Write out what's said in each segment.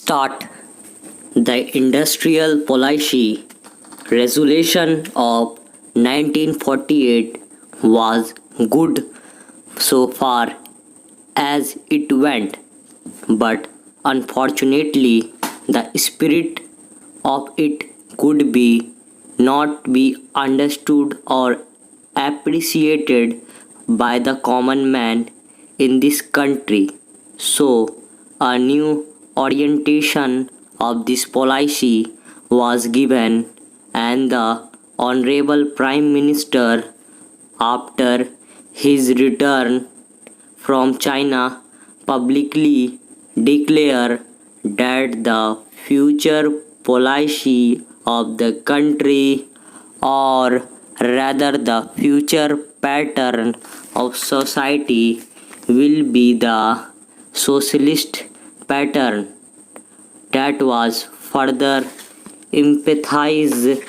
Start. The Industrial Policy Resolution of 1948 was good so far as it went, but unfortunately the spirit of it could be not be understood or appreciated by the common man in this country. So a new orientation of this policy was given, and the Honorable Prime Minister, after his return from China, publicly declared that the future policy of the country, or rather the future pattern of society, will be the socialist pattern. That was further emphasized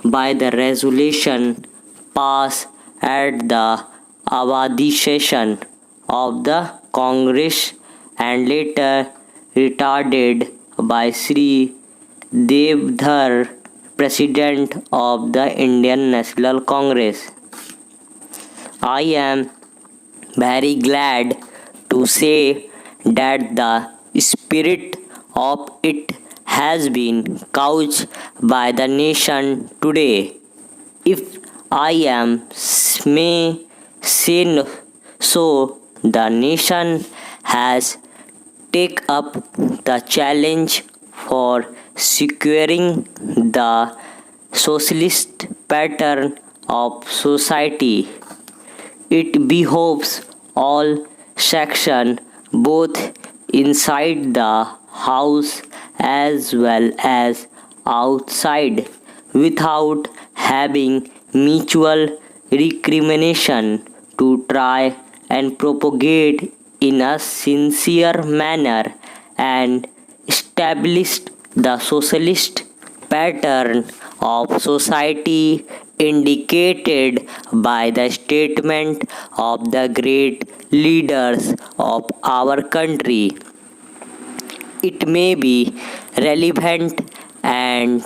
by the resolution passed at the Awadi session of the Congress and later retarded by Sri Devdhar, President of the Indian National Congress. I am very glad to say that the spirit of it has been couched by the nation today. If I may say so, the nation has taken up the challenge for securing the socialist pattern of society. It behoves all sections, both inside the house as well as outside, without having mutual recrimination, to try and propagate in a sincere manner and establish the socialist pattern of society indicated by the statement of the great leaders of our country. It may be relevant and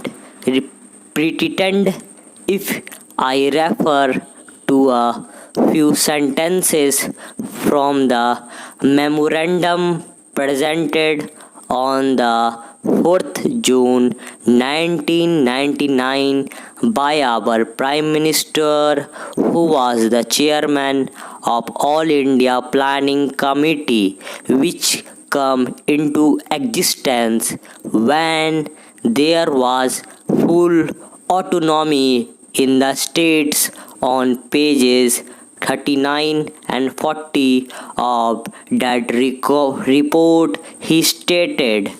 pertinent if I refer to a few sentences from the memorandum presented on the 4th June 1999 by our Prime Minister, who was the chairman of All India Planning Committee, which came into existence when there was full autonomy in the states. On pages 39 and 40 of that report, he stated,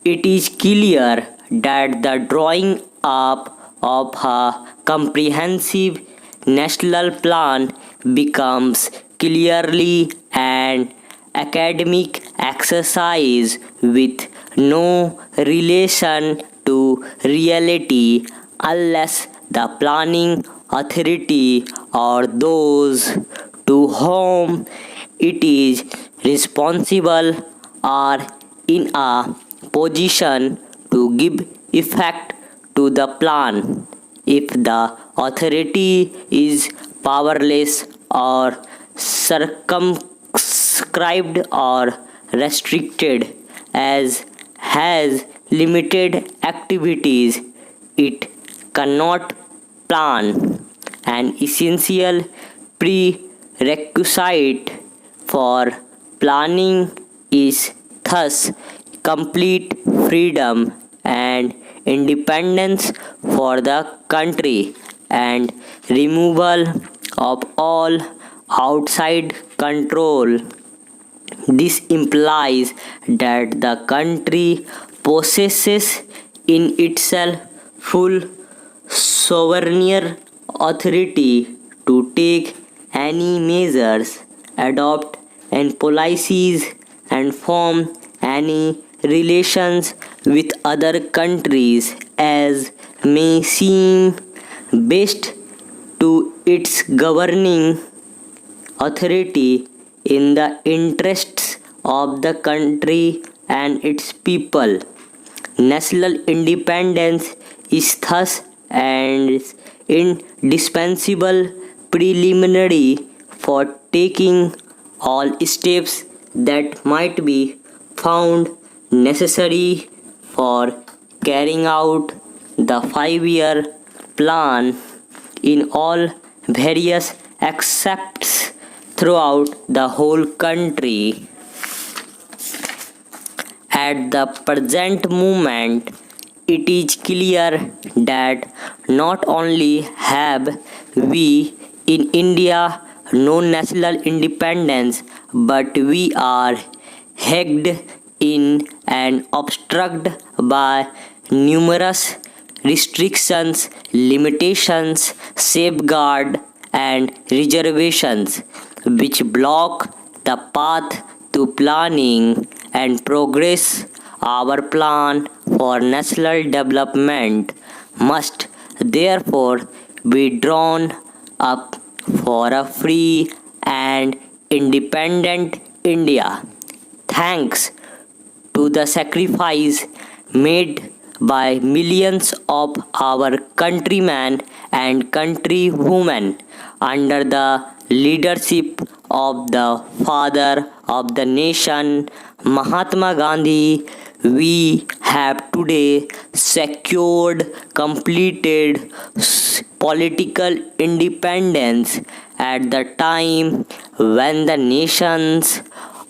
"It is clear that the drawing up of a comprehensive national plan becomes clearly an academic exercise with no relation to reality unless the planning authority or those to whom it is responsible are in a position to give effect to the plan. If the authority is powerless or circumscribed or restricted, as has limited activities, it cannot plan. An essential prerequisite for planning is thus complete freedom and independence for the country and removal of all outside control. This implies that the country possesses in itself full sovereign authority to take any measures, adopt any policies, and form any relations with other countries as may seem best to its governing authority in the interests of the country and its people. National independence is thus an indispensable preliminary for taking all steps that might be found necessary for carrying out the 5-year plan in all various aspects throughout the whole country. At the present moment, it is clear that not only have we in India no national independence, but we are hemmed in and obstructed by numerous restrictions, limitations, safeguards, and reservations which block the path to planning and progress. Our plan for national development must therefore be drawn up for a free and independent India. Thanks to the sacrifice made by millions of our countrymen and countrywomen under the leadership of the father of the nation, Mahatma Gandhi, we have today secured completed political independence at the time when the nations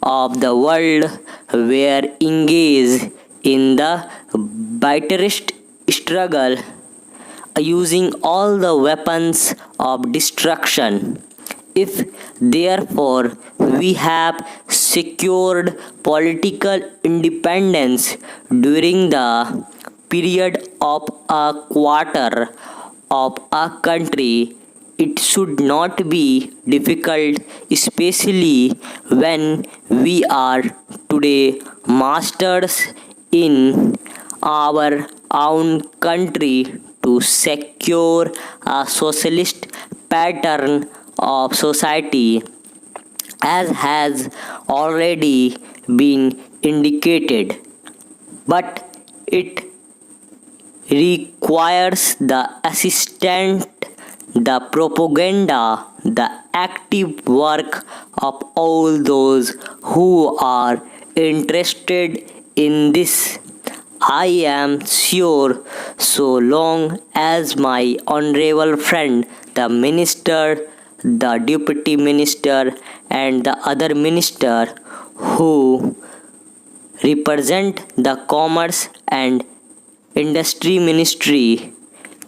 of the world were engaged in the bitterest struggle using all the weapons of destruction. If therefore we have secured political independence during the period of a quarter of a country, it should not be difficult, especially when we are today masters in our own country, to secure a socialist pattern of society, as has already been indicated. But it requires the assistance, the propaganda, the active work of all those who are interested in this. I am sure so long as my honorable friend, the minister, the deputy minister, and the other minister who represent the commerce and industry ministry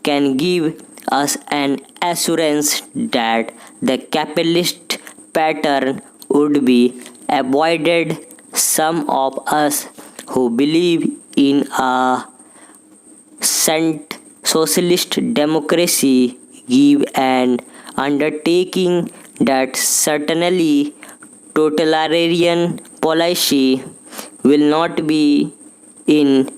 can give us an assurance that the capitalist pattern would be avoided. Some of us who believe in a socialist democracy give an undertaking that certainly totalitarian policy will not be in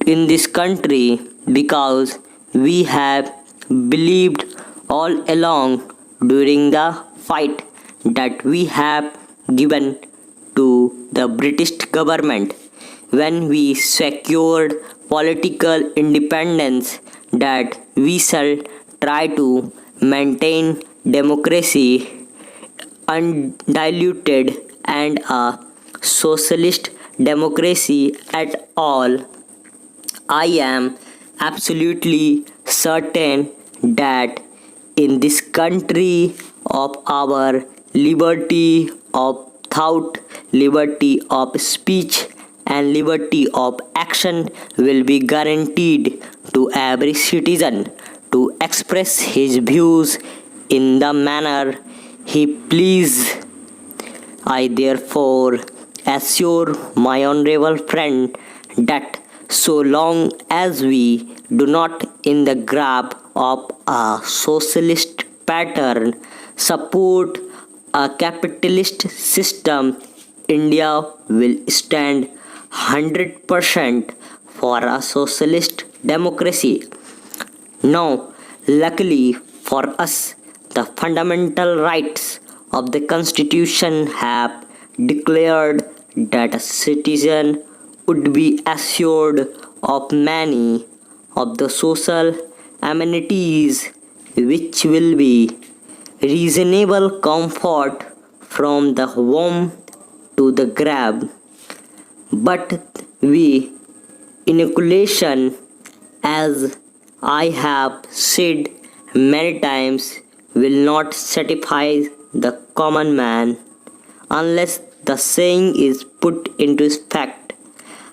this country, because we have believed all along during the fight that we have given to the British government when we secured political independence that we shall try to maintain democracy undiluted and a socialist democracy at all. I am absolutely certain that in this country of our liberty of thought, liberty of speech, and liberty of action will be guaranteed to every citizen to express his views in the manner he pleases. I therefore assure my honorable friend that so long as we do not in the grab of a socialist pattern support a capitalist system, India will stand 100% for a socialist democracy. Now, luckily for us, the fundamental rights of the Constitution have declared that a citizen would be assured of many of the social amenities which will be reasonable comfort from the home to the grave. But we inoculation, as I have said many times, will not satisfy the common man unless the saying is put into effect.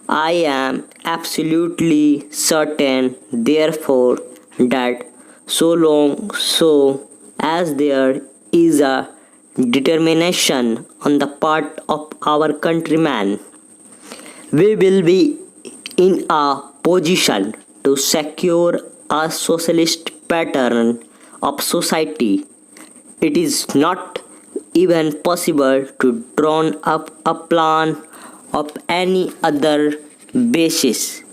I am absolutely certain, therefore, that so as there is a determination on the part of our countrymen, we will be in a position to secure a socialist pattern of society. It is not even possible to draw up a plan of any other basis.